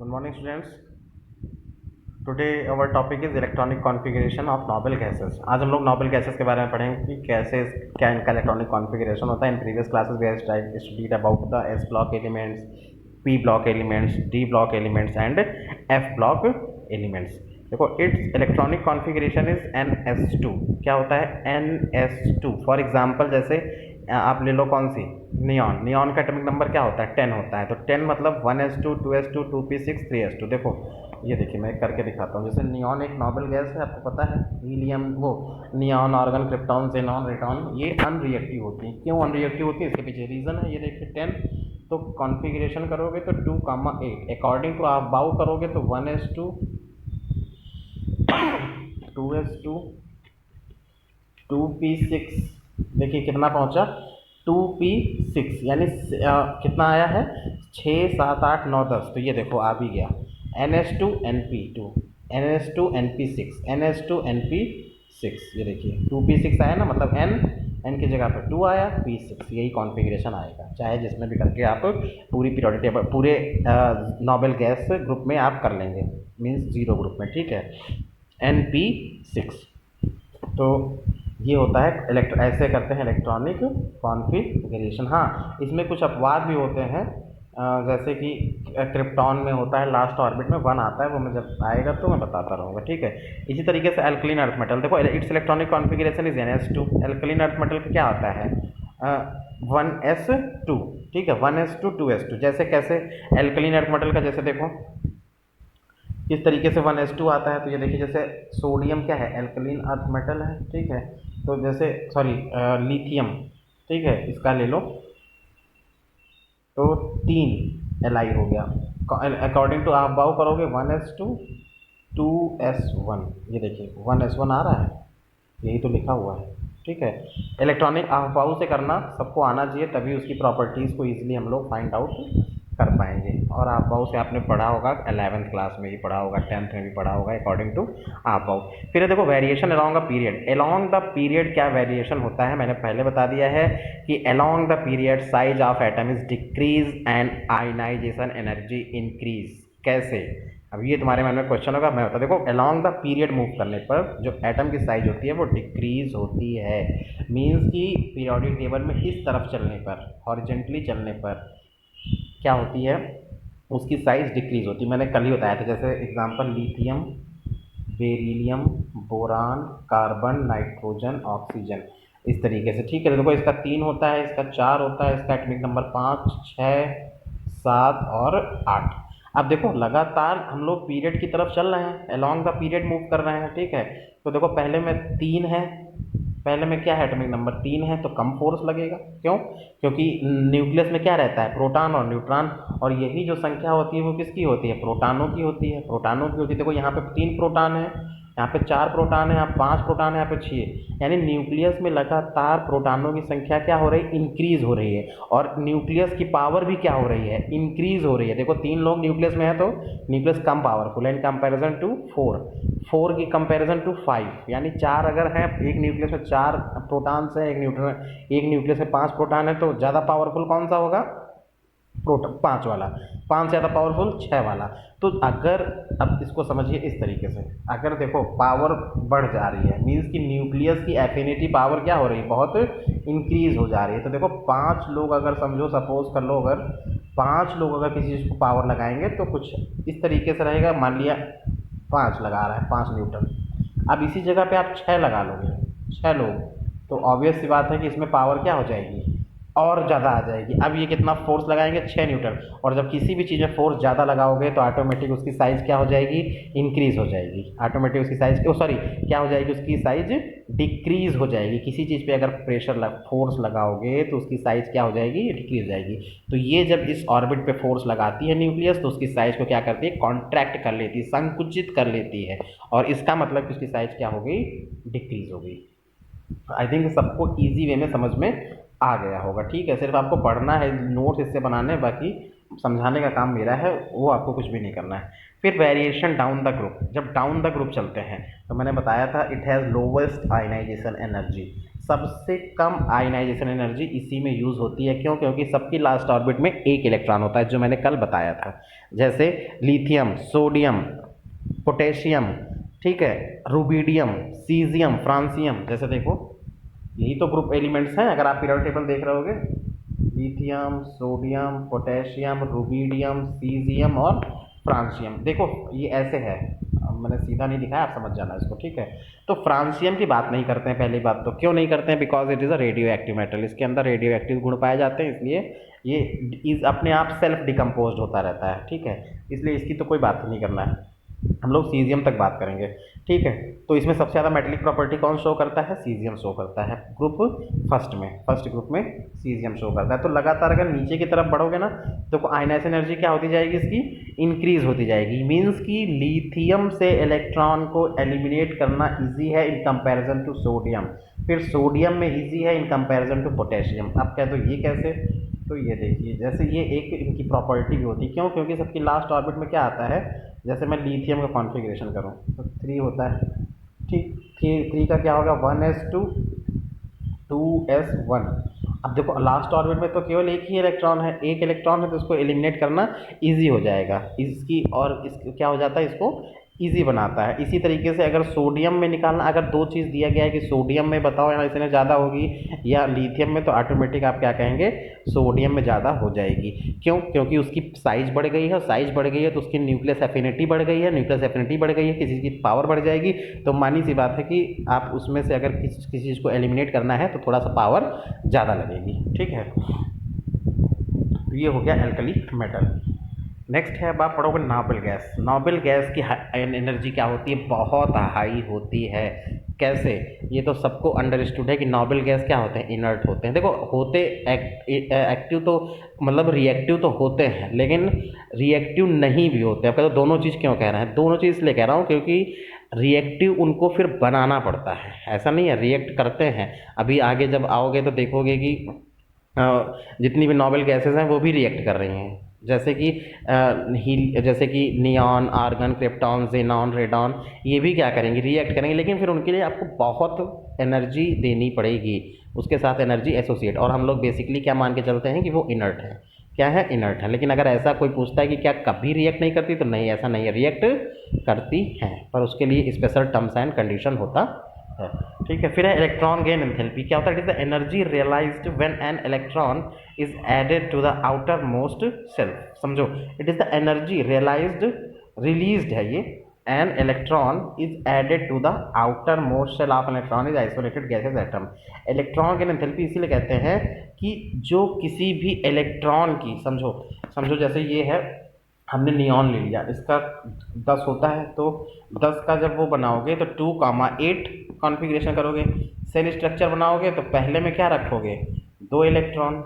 Good morning, students. Today our topic is electronic configuration of noble gases. आज हम लोग noble gases के बारे में पढ़ेंगे कि कैसे क्या इनका electronic configuration होता है. In previous classes we have studied about the S block elements, P block elements, D block elements and F block elements. देखो its electronic configuration is NS2. क्या होता है NS2? फॉर एग्जाम्पल जैसे आप ले लो कौन सी नियॉन का एटॉमिक नंबर क्या होता है 10 होता है. तो 10 मतलब 1s2 2s2 2p6 3s2. देखो ये देखिए मैं करके दिखाता हूँ. जैसे नियॉन एक नोबल गैस है, आपको पता है. हीलियम वो नियॉन आर्गन क्रिप्टॉन जेनॉन रेटॉन ये अनरिएक्टिव होती है. क्यों अनरिएक्टिव होती है इसके पीछे रीज़न है. ये देखिए 10 तो कॉन्फ़िगरेशन करोगे तो 2,8 अकॉर्डिंग टू आप बाउ करोगे तो 1s2 2s2 2p6 देखिए कितना पहुंचा 2p6 यानी कितना आया है 6 7 8 9 10. तो ये देखो आ भी गया ns2 np2 ns2 np6 ns2 np6. ये देखिए 2p6 आया ना, मतलब n की जगह पर 2 आया p6. यही कॉन्फ़िगरेशन आएगा चाहे जिसमें भी करके आप पूरी पीरियोडिक टेबल पूरे नोबेल गैस ग्रुप में आप कर लेंगे, मीन्स जीरो ग्रुप में. ठीक है np6. तो ये होता है ऐसे करते हैं इलेक्ट्रॉनिक कॉन्फ़िगरेशन. हाँ इसमें कुछ अपवाद भी होते हैं, जैसे कि क्रिप्टॉन में होता है लास्ट ऑर्बिट में 1 आता है, वो मैं जब आएगा तो मैं बताता रहूँगा. ठीक है. इसी तरीके से अल्कलीन अर्थ मेटल देखो it's electronic configuration is NS2. Alkaline earth metal का क्या आता है 1s2. ठीक है 1s2 2s2. जैसे कैसे अल्कलीन अर्थ मेटल का जैसे देखो किस तरीके से 1s2 आता है. तो ये देखिए जैसे सोडियम क्या है अल्कलीन अर्थ मेटल है. ठीक है. तो जैसे सॉरी लिथियम, ठीक है, इसका ले लो तो 3 Li हो गया. अकॉर्डिंग टू आप बाउ करोगे 1s2 2s1. ये देखिए 1s1 आ रहा है, यही तो लिखा हुआ है. ठीक है. इलेक्ट्रॉनिक आहवाऊ से करना सबको आना चाहिए, तभी उसकी प्रॉपर्टीज़ को इजीली हम लोग फाइंड आउट कर पाएंगे. और आहवाऊ से आपने पढ़ा होगा 11th क्लास में भी पढ़ा होगा, 10th में भी पढ़ा होगा अकॉर्डिंग टू आहवाऊ. फिर देखो variation along the period. Along the period क्या वेरिएशन होता है मैंने पहले बता दिया है कि along the period size of atom is decrease and ionization energy increase. कैसे? अब ये तुम्हारे मन में क्वेश्चन होगा, मैं बता. देखो अलोंग द पीरियड मूव करने पर जो एटम की साइज होती है वो डिक्रीज होती है. मीन्स कि पीरियोडिक टेबल में इस तरफ चलने पर, हॉरिजेंटली चलने पर क्या होती है उसकी साइज डिक्रीज होती है. मैंने कल ही बताया था. जैसे example lithium, beryllium, boron, carbon, nitrogen, oxygen, इस तरीके से. ठीक है. देखो इसका 3 होता है, इसका 4 होता है, इसका एटॉमिक नंबर 5 6 7 और 8. अब देखो लगातार हम लोग पीरियड की तरफ चल रहे हैं, अलोंग द पीरियड मूव कर रहे हैं. ठीक है. तो देखो पहले में 3 है, पहले में क्या है एटॉमिक नंबर 3 है तो कम फोर्स लगेगा. क्यों? क्योंकि न्यूक्लियस में क्या रहता है प्रोटॉन और न्यूट्रॉन, और यही जो संख्या होती है वो किसकी होती है प्रोटॉनों की होती है. प्रोटॉनों की होती है. देखो यहाँ पे 3 प्रोटॉन है, यहाँ पे 4 प्रोटॉन है, यहाँ 5 प्रोटॉन है, यहाँ पे 6. यानी न्यूक्लियस में लगातार प्रोटॉनों की संख्या क्या हो रही है इंक्रीज हो रही है, और न्यूक्लियस की पावर भी क्या हो रही है इंक्रीज हो रही है. देखो 3 लोग न्यूक्लियस में है तो न्यूक्लियस कम पावरफुल है इन कंपैरिजन टू 4 की कंपैरिजन टू 5. यानी 4 अगर है, एक न्यूक्लियस में 4 प्रोटॉन्स है, एक न्यूक्लियस में 5 प्रोटॉन है, तो ज़्यादा पावरफुल कौन सा होगा प्रोटॉन 5 वाला. 5 ज़्यादा पावरफुल 6 वाला. तो अगर अब इसको समझिए इस तरीके से, अगर देखो पावर बढ़ जा रही है मीन्स कि न्यूक्लियस की एफिनिटी पावर क्या हो रही है बहुत इंक्रीज हो जा रही है. तो देखो 5 लोग अगर समझो सपोज कर लो, अगर 5 लोग अगर किसी चीज़ को पावर लगाएंगे तो कुछ इस तरीके से रहेगा. मान लिया 5 लगा रहा है 5 न्यूटन. अब इसी जगह पे आप 6 लगा लोगे, 6 लोग, तो ऑब्वियस सी बात है कि इसमें पावर क्या हो जाएगी और ज़्यादा आ जाएगी. अब ये कितना फोर्स लगाएंगे 6 न्यूटन, और जब किसी भी चीज़ में फोर्स ज़्यादा लगाओगे तो ऑटोमेटिक उसकी साइज़ क्या हो जाएगी इंक्रीज हो जाएगी. ऑटोमेटिक उसकी साइज़ सॉरी क्या हो जाएगी उसकी साइज़ डिक्रीज हो जाएगी. किसी चीज़ पे अगर फोर्स लगाओगे तो उसकी साइज़ क्या हो जाएगी डिक्रीज हो जाएगी. तो ये जब इस ऑर्बिट पे फोर्स लगाती है न्यूक्लियस तो उसकी साइज़ को क्या करती है कॉन्ट्रैक्ट कर लेती है, संकुचित कर लेती है, और इसका मतलब कि उसकी साइज़ क्या हो गई डिक्रीज हो गई. आई थिंक सबको ईजी वे में समझ में आ गया होगा. ठीक है. सिर्फ आपको पढ़ना है, नोट्स इससे बनाने, बाकी समझाने का काम मेरा है, वो आपको कुछ भी नहीं करना है. फिर वेरिएशन डाउन द ग्रुप. जब डाउन द ग्रुप चलते हैं तो मैंने बताया था it has lowest ionization energy. सबसे कम आयनाइजेशन एनर्जी इसी में यूज़ होती है। क्यों? क्योंकि सबकी लास्ट ऑर्बिट में एक इलेक्ट्रॉन होता है, जो मैंने कल बताया था। जैसे लिथियम, सोडियम, पोटेशियम, ठीक है, रुबिडियम, सीजियम, फ्रांसियम, जैसे देखो यही तो ग्रुप एलिमेंट्स हैं अगर आप पीरियोडिक टेबल देख रहे होगे। Lithium, sodium, potassium, rubidium, caesium और फ्रांसियम। देखो ये ऐसे है, अब मैंने सीधा नहीं दिखाया, आप समझ जाना इसको, ठीक है। तो फ्रांसियम की बात नहीं करते हैं। पहली बात तो क्यों नहीं करते हैं? Because it is a radio active metal, इसके अंदर रेडियो एक्टिव गुण पाए जाते हैं, इसलिए ये इस अपने आप सेल्फ डिकम्पोज होता रहता है, ठीक है। इसलिए इसकी तो कोई बात ही नहीं करना है, हम लोग सीजियम तक बात करेंगे, ठीक है। तो इसमें सबसे ज़्यादा मेटेलिक प्रॉपर्टी कौन शो करता है? सीजियम शो करता है ग्रुप फर्स्ट में, फर्स्ट ग्रुप में सीजियम शो करता है। तो लगातार अगर नीचे की तरफ बढ़ोगे ना तो आयनाइजेशन एनर्जी क्या होती जाएगी इसकी? इंक्रीज होती जाएगी। मीन्स कि लिथियम से इलेक्ट्रॉन को एलिमिनेट करना इजी है इन कंपैरिजन टू सोडियम, फिर सोडियम में इजी है इन कंपैरिजन टू पोटेशियम। अब क्या, तो ये कैसे? तो ये देखिए, जैसे ये एक इनकी प्रॉपर्टी भी होती है। क्यों? क्योंकि सबकी लास्ट ऑर्बिट में क्या आता है, जैसे मैं लिथियम का कॉन्फ़िगरेशन करूँ तो 3 होता है, ठीक। 3 का क्या होगा? 1s2 2s1। अब देखो लास्ट ऑर्बिट में तो केवल एक ही इलेक्ट्रॉन है, एक इलेक्ट्रॉन है, तो इसको एलिमिनेट करना इजी हो जाएगा इसकी, और इस क्या हो जाता है, इसको इजी बनाता है। इसी तरीके से अगर सोडियम में निकालना, अगर दो चीज़ दिया गया है कि सोडियम में बताओ यहाँ इसमें ज़्यादा होगी या लिथियम में, तो ऑटोमेटिक आप क्या कहेंगे? सोडियम में ज़्यादा हो जाएगी। क्यों? क्योंकि उसकी साइज़ बढ़ गई है, साइज़ बढ़ गई है तो उसकी न्यूक्लियस एफिनिटी बढ़ गई है, न्यूक्लियस एफिनिटी बढ़ गई है, किसी की पावर बढ़ जाएगी। तो मानी सी बात है कि आप उसमें से अगर किसी चीज़ को एलिमिनेट करना है तो थोड़ा सा पावर ज़्यादा लगेगी, ठीक है। ये हो गया एल्कली मेटल। नेक्स्ट है, अब आप पढ़ोगे नोबल गैस। नोबल गैस की एनर्जी क्या होती है? बहुत हाई होती है। कैसे? ये तो सबको अंडरस्टूड है कि नोबल गैस क्या होते हैं? इनर्ट होते हैं। देखो होते एक्टिव तो मतलब रिएक्टिव तो होते हैं, लेकिन रिएक्टिव नहीं भी होते। अब तो दोनों चीज़ क्यों कह रहे हैं? दोनों चीज़ इसलिए कह रहा हूँ क्योंकि रिएक्टिव उनको फिर बनाना पड़ता है, ऐसा नहीं है रिएक्ट करते हैं। अभी आगे जब आओगे तो देखोगे कि जितनी भी नोबल गैसेस हैं वो भी रिएक्ट कर रही हैं, जैसे कि neon, argon, krypton, xenon, radon, ये भी क्या करेंगे? रिएक्ट करेंगे। लेकिन फिर उनके लिए आपको बहुत एनर्जी देनी पड़ेगी, उसके साथ एनर्जी एसोसिएट। और हम लोग बेसिकली क्या मान के चलते हैं कि वो इनर्ट है। क्या है? इनर्ट है। लेकिन अगर ऐसा कोई पूछता है कि क्या कभी रिएक्ट नहीं करती, तो नहीं, ऐसा नहीं है, रिएक्ट करती हैं, पर उसके लिए स्पेशल टर्म्स एंड कंडीशन होता है, ठीक है। फिर है इलेक्ट्रॉन गेन एंथैल्पी। क्या होता है? It is the energy realised when an electron is added to the outermost shell. समझो, it is the energy realised, released है ये, an electron is added to the outermost shell of electron is isolated gases atom. Electron gain enthalpy इसीलिए कहते हैं कि जो किसी भी इलेक्ट्रॉन की, समझो जैसे ये है, हमने नियॉन ले लिया, इसका 10 होता है, तो 10 का जब वो बनाओगे तो 2,8 कॉन्फ़िगरेशन करोगे। सेल स्ट्रक्चर बनाओगे तो पहले में क्या रखोगे? 2 इलेक्ट्रॉन।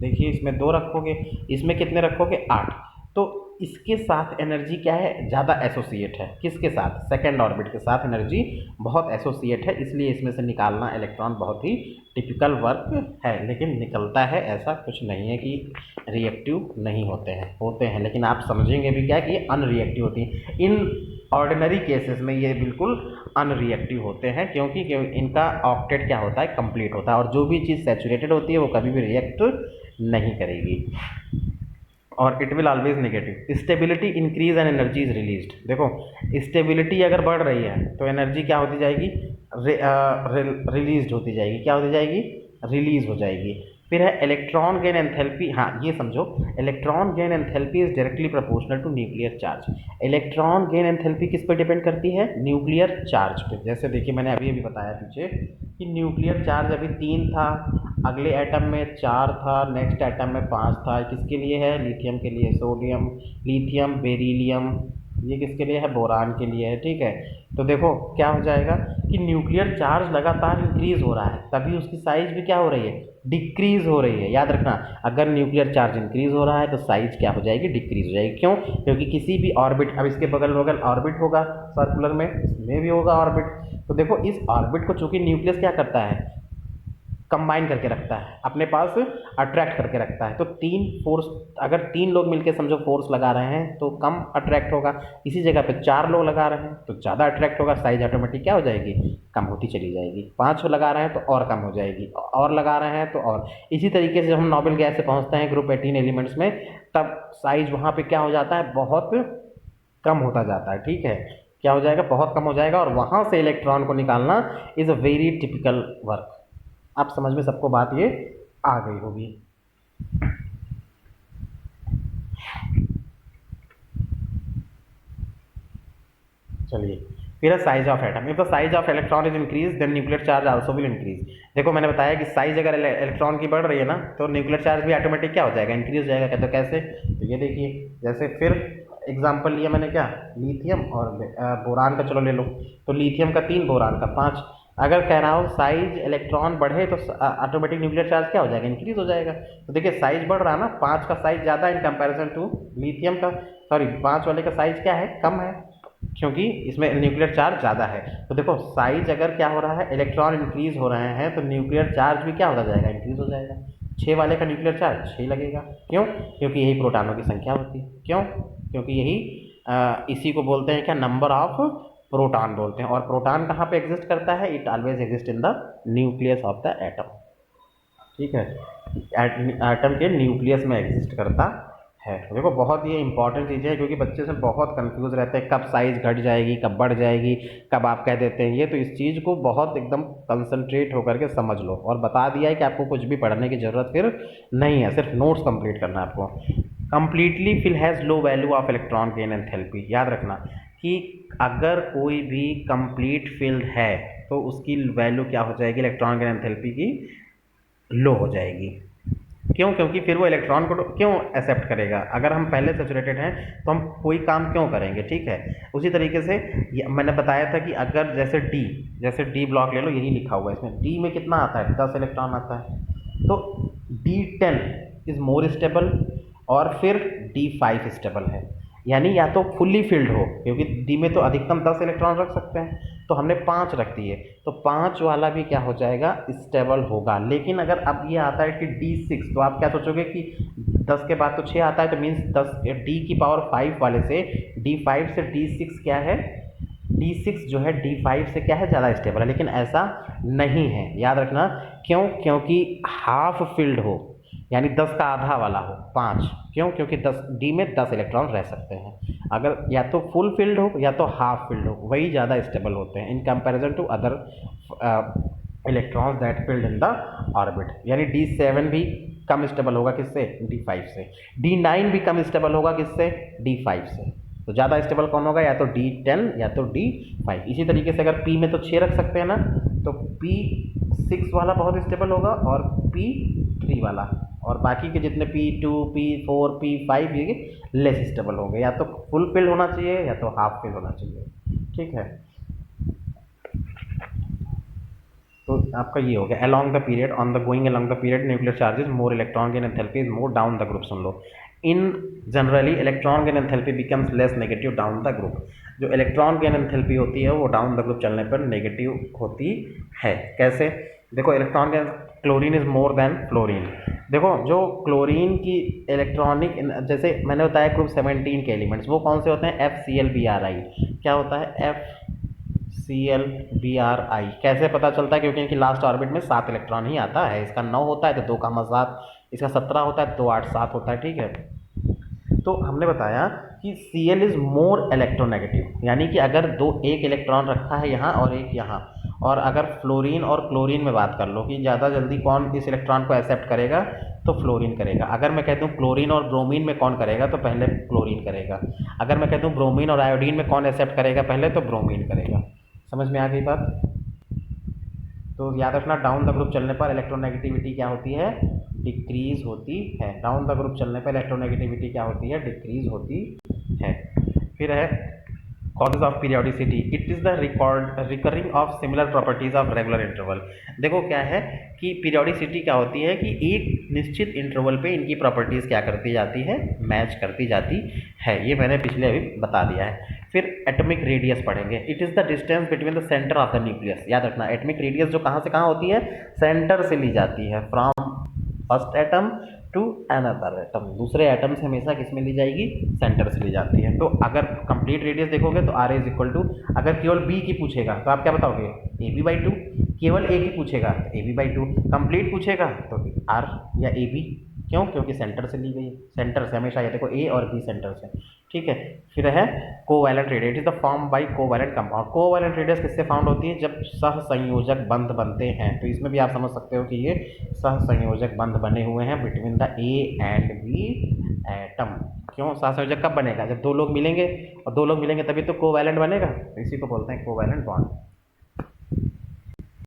देखिए इसमें 2 रखोगे, इसमें कितने रखोगे? 8। तो इसके साथ एनर्जी क्या है? ज़्यादा एसोसिएट है। किसके साथ? सेकेंड ऑर्बिट के साथ एनर्जी बहुत एसोसिएट है, इसलिए इसमें से निकालना इलेक्ट्रॉन बहुत ही टिपिकल वर्क है। लेकिन निकलता है, ऐसा कुछ नहीं है कि रिएक्टिव नहीं होते हैं, लेकिन आप समझेंगे भी क्या कि अनरिएक्टिव होती हैं। इन ऑर्डिनरी केसेस में ये बिल्कुल अनरिएक्टिव होते हैं, क्योंकि इनका ऑक्टेट क्या होता है? कंप्लीट होता है, और जो भी चीज़ सैचुरेटेड होती है वो कभी भी रिएक्ट नहीं करेगी, और it will always negative. Stability increase and energy is released. देखो स्टेबिलिटी अगर बढ़ रही है तो एनर्जी क्या होती जाएगी? रिलीज होती जाएगी। क्या होती जाएगी? रिलीज हो जाएगी। फिर है इलेक्ट्रॉन गेन एंथैल्पी। हाँ ये समझो, electron gain enthalpy is directly proportional to nuclear charge. Electron gain enthalpy किस पर डिपेंड करती है? न्यूक्लियर चार्ज पे। जैसे देखिए मैंने अभी बताया पीछे कि न्यूक्लियर चार्ज अभी 3 था, अगले एटम में 4 था, नेक्स्ट एटम में 5 था। किसके लिए है? लिथियम के लिए। सोडियम, लिथियम, बेरिलियम, ये किसके लिए है? बोरान के लिए है, ठीक है। तो देखो क्या हो जाएगा कि न्यूक्लियर चार्ज लगातार इंक्रीज हो रहा है, तभी उसकी साइज भी क्या हो रही है? डिक्रीज हो रही है। याद रखना, अगर न्यूक्लियर चार्ज इंक्रीज हो रहा है तो साइज क्या हो जाएगी? डिक्रीज हो जाएगी। क्यों? क्योंकि किसी भी ऑर्बिट, अब इसके बगल बगल ऑर्बिट होगा सर्कुलर में, इसमें भी होगा ऑर्बिट। तो देखो इस ऑर्बिट को चूंकि न्यूक्लियस क्या करता है? कंबाइन करके रखता है, अपने पास अट्रैक्ट करके रखता है। तो तीन फोर्स, अगर तीन लोग मिलकर समझो फोर्स लगा रहे हैं तो कम अट्रैक्ट होगा, इसी जगह पे चार लोग लगा रहे हैं तो ज़्यादा अट्रैक्ट होगा, साइज ऑटोमेटिक क्या हो जाएगी, कम होती चली जाएगी। पाँच लगा रहे हैं तो और कम हो जाएगी, और लगा रहे हैं तो और। इसी तरीके से जब हम नोबेल गैस से पहुँचते हैं ग्रुप 18 एलिमेंट्स में, तब साइज वहाँ पे क्या हो जाता है, बहुत कम होता जाता है। ठीक है, क्या हो जाएगा, बहुत कम हो जाएगा, और वहाँ से इलेक्ट्रॉन को निकालना is a very typical work. आप समझ में सबको बात ये आ गई होगी। चलिए, फिर है size of atom. If the size of electron is increase then nuclear charge also will increase. देखो मैंने बताया कि साइज अगर इलेक्ट्रॉन की बढ़ रही है ना तो न्यूक्लियर चार्ज भी ऑटोमेटिक क्या हो जाएगा, इंक्रीज हो जाएगा। कहते हो कैसे, तो ये देखिए, जैसे फिर एग्जाम्पल लिया मैंने क्या, लिथियम और बोरान का, चलो ले लो। तो लिथियम का 3, बोरान का 5। अगर कह रहा हूँ साइज इलेक्ट्रॉन बढ़े तो ऑटोमेटिक न्यूक्लियर चार्ज क्या हो जाएगा, इंक्रीज हो जाएगा। तो देखिए साइज बढ़ रहा है ना, 5 का साइज ज़्यादा इन कंपैरिजन टू लिथियम का, सॉरी 5 वाले का साइज क्या है, कम है, क्योंकि इसमें न्यूक्लियर चार्ज ज़्यादा है। तो देखो साइज अगर क्या हो रहा है, इलेक्ट्रॉन इंक्रीज हो रहे हैं तो न्यूक्लियर चार्ज भी क्या होता जाएगा, इंक्रीज हो जाएगा। 6 वाले का न्यूक्लियर चार्ज 6 लगेगा, क्यों, क्योंकि यही प्रोटॉनों की संख्या होती है। क्यों, क्योंकि यही इसी को बोलते हैं क्या, नंबर ऑफ प्रोटॉन बोलते हैं। और प्रोटॉन कहाँ पे एग्जिस्ट करता है, it always exist in the nucleus of the atom. ठीक है, एटम के न्यूक्लियस में एग्जिस्ट करता है। देखो बहुत ये इंपॉर्टेंट चीज़ें हैं, क्योंकि बच्चे से बहुत कंफ्यूज रहते हैं, कब साइज घट जाएगी, कब बढ़ जाएगी, कब आप कह देते हैं ये। तो इस चीज़ को बहुत एकदम कंसंट्रेट होकर के समझ लो, और बता दिया है कि आपको कुछ भी पढ़ने की ज़रूरत फिर नहीं है, सिर्फ नोट्स कंप्लीट करना है आपको। Completely fill has low value of electron gain enthalpy. याद रखना कि अगर कोई भी कंप्लीट फिल्ड है तो उसकी वैल्यू क्या हो जाएगी, इलेक्ट्रॉन गेन एंथैल्पी की लो हो जाएगी। क्यों, क्योंकि फिर वो इलेक्ट्रॉन को क्यों एक्सेप्ट करेगा, अगर हम पहले सैचुरेटेड हैं तो हम कोई काम क्यों करेंगे। ठीक है, उसी तरीके से मैंने बताया था कि अगर जैसे डी ब्लॉक ले लो, यही लिखा हुआ है इसमें, डी में कितना आता है, 10 इलेक्ट्रॉन आता है, तो D10 इज मोर स्टेबल, और फिर D5 स्टेबल है। यानी या तो फुल्ली फिल्ड हो, क्योंकि डी में तो अधिकतम 10 इलेक्ट्रॉन रख सकते हैं, तो हमने 5 रख दिए, तो 5 वाला भी क्या हो जाएगा, स्टेबल होगा। लेकिन अगर अब ये आता है कि D6, तो आप क्या सोचोगे कि 10 के बाद तो 6 आता है, तो मीन्स 10 D की पावर 5 वाले से D5 से D6 क्या है, D6 जो है D5 से क्या है, ज़्यादा स्टेबल है। लेकिन ऐसा नहीं है, याद रखना। क्यों, क्योंकि हाफ फिल्ड हो, यानी 10 का आधा वाला हो 5। क्यों, क्योंकि 10 डी में 10 इलेक्ट्रॉन रह सकते हैं। अगर या तो फुल फिल्ड हो या तो हाफ फिल्ड हो, वही ज़्यादा स्टेबल होते हैं in comparison to other electrons that filled in the orbit. यानी D7 भी कम स्टेबल होगा किससे, D5 से। D9 भी कम स्टेबल होगा किससे, D5 से। तो ज़्यादा स्टेबल कौन होगा, या तो D10 या तो D5। इसी तरीके से अगर P में तो 6 रख सकते हैं ना, तो P6 वाला बहुत स्टेबल होगा, और P3 वाला, और बाकी के जितने P2, P4, P5 ये लेस स्टेबल होंगे। या तो फुल फिल होना चाहिए या तो हाफ फिल होना चाहिए। ठीक है, तो आपका ये हो गया। Along the period, on the going along the period nuclear charges more electron gain enthalpy is more down the group. Soon low, in generally electron gain enthalpy becomes less negative down the group. जो electron gain enthalpy होती है वो down the group चलने पर negative होती है। कैसे, देखो electron gain, chlorine is more than fluorine. देखो जो क्लोरीन की इलेक्ट्रॉनिक, जैसे मैंने बताया ग्रुप 17 के एलिमेंट्स वो कौन से होते हैं, FClBri। क्या होता है, FClBri। कैसे पता चलता है, क्योंकि इनकी लास्ट ऑर्बिट में 7 इलेक्ट्रॉन ही आता है। इसका 9 होता है तो 2 का 7, इसका 17 होता है, 2 8 7 होता है। ठीक है, तो हमने बताया कि Cl इज मोर इलेक्ट्रोनेगेटिव, यानी कि अगर एक इलेक्ट्रॉन रखा है यहाँ और एक यहाँ, और अगर फ्लोरीन और क्लोरीन में बात कर लो कि ज़्यादा जल्दी कौन इस इलेक्ट्रॉन को एक्सेप्ट करेगा, तो फ्लोरीन करेगा। अगर मैं कह दूँ क्लोरीन और ब्रोमीन में कौन करेगा, तो पहले क्लोरीन करेगा। अगर मैं कह दूँ ब्रोमीन और आयोडीन में कौन एक्सेप्ट करेगा पहले, तो ब्रोमीन करेगा। समझ में आ गई बात। तो याद रखना, डाउन द ग्रुप चलने पर इलेक्ट्रोनेगेटिविटी क्या होती है, डिक्रीज होती है। डाउन द ग्रुप चलने पर इलेक्ट्रोनेगेटिविटी क्या होती है, डिक्रीज होती है। फिर है causes of periodicity, it is the recurring of similar properties of regular interval. देखो क्या है कि पीरियोडिसिटी क्या होती है कि एक निश्चित इंटरवल पे इनकी प्रॉपर्टीज़ क्या करती जाती है, मैच करती जाती है। ये मैंने पिछले अभी बता दिया है। फिर एटॉमिक रेडियस पढ़ेंगे। It is the distance between the centre of the nucleus. याद रखना एटॉमिक रेडियस जो कहाँ से कहाँ होती है, सेंटर से ली जाती है, from first atom to another atom. दूसरे एटम से हमेशा किस में ली जाएगी, सेंटर से ली जाती है। तो अगर कंप्लीट रेडियस देखोगे तो आर इज इक्वल टू, अगर केवल बी की पूछेगा तो आप क्या बताओगे, ए बी बाई टू। केवल ए की पूछेगा तो A B by two, complete पूछेगा तो आर या ए बी। क्यों, क्योंकि सेंटर से ली गई, सेंटर से हमेशा ये देखो ए और बी सेंटर से, ठीक है। फिर है covalent radius, it is the form by covalent compound. Covalent radius किससे फाउंड होती है, जब सहसंयोजक बंध बनते हैं। तो इसमें भी आप समझ सकते हो कि ये सहसंयोजक बंध बने हुए हैं between the A and B atom. क्यों, सहसंयोजक कब बनेगा, जब दो लोग मिलेंगे, और दो लोग मिलेंगे तभी तो कोवैलेंट बनेगा, तो इसी को बोलते हैं कोवैलेंट बॉन्ड।